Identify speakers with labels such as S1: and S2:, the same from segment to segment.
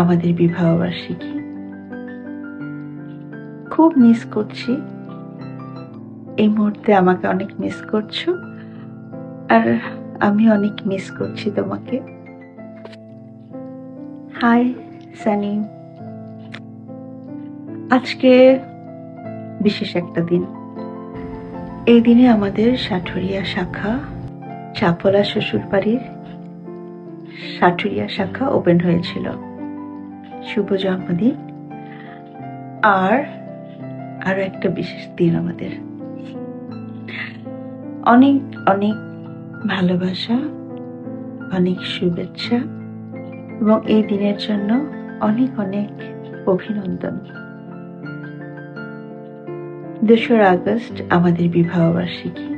S1: আমাদের বিবাহবার্ষিকী। খুব মিস করছি। এই মুহূর্তে আমাকে অনেক মিস করছো, আর আমি অনেক মিস করছি তোমাকে। হাই সানি, আজকে বিশেষ একটা দিন। এই দিনে আমাদের সাটুরিয়া শাখা, চাপলা শ্বশুর বাড়ির সাটুরিয়া শাখা ওপেন হয়েছিল। শুভ জন্মদিন। আর আরো একটা বিশেষ দিন আমাদের। অনেক অনেক ভালোবাসা, অনেক শুভেচ্ছা এবং এই দিনের জন্য অনেক অনেক অভিনন্দন। 2রা আগস্ট আমাদের বিবাহবার্ষিকী।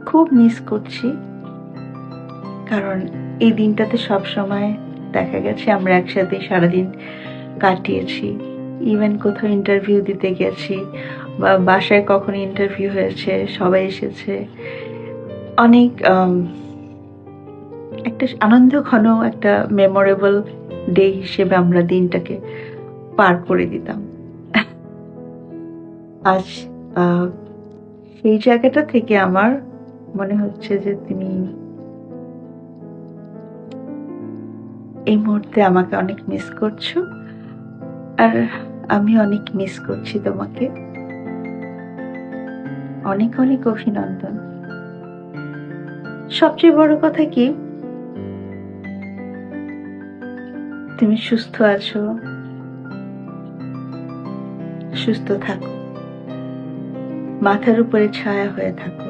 S1: খুব মিস করছি, কারণ এই দিনটাতে সব সময় দেখা গেছে আমরা একসাথে সারাদিন কাটিয়েছি। ইভেন কোথাও ইন্টারভিউ দিতে গেছি বা বাসায় কখন ইন্টারভিউ হয়েছে, সবাই এসেছে। অনেক একটা আনন্দ ঘন একটা মেমোরেবল ডে হিসেবে আমরা দিনটাকে পার করে দিতাম। আজ সেই জায়গাটা থেকে আমার মনে হচ্ছে যে তুমি এই মুহূর্তে আমাকে অনেক মিস করছো, আর আমি অনেক মিস করছি তোমাকে। অনেক অনেক অভিনন্দন। সবচেয়ে বড় কথা কি, তুমি সুস্থ আছো, সুস্থ থাকো, মাথার উপরে ছায়া হয়ে থাকো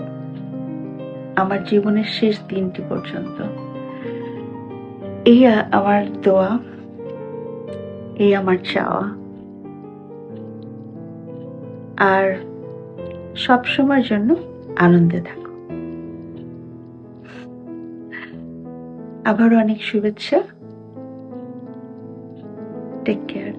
S1: আমার জীবনের শেষ দিনটি পর্যন্ত। এই আমার দোয়া, এই আমার চাওয়া। আর সব সময়ের জন্য আনন্দে থাকো। আবারও অনেক শুভেচ্ছা। Take care.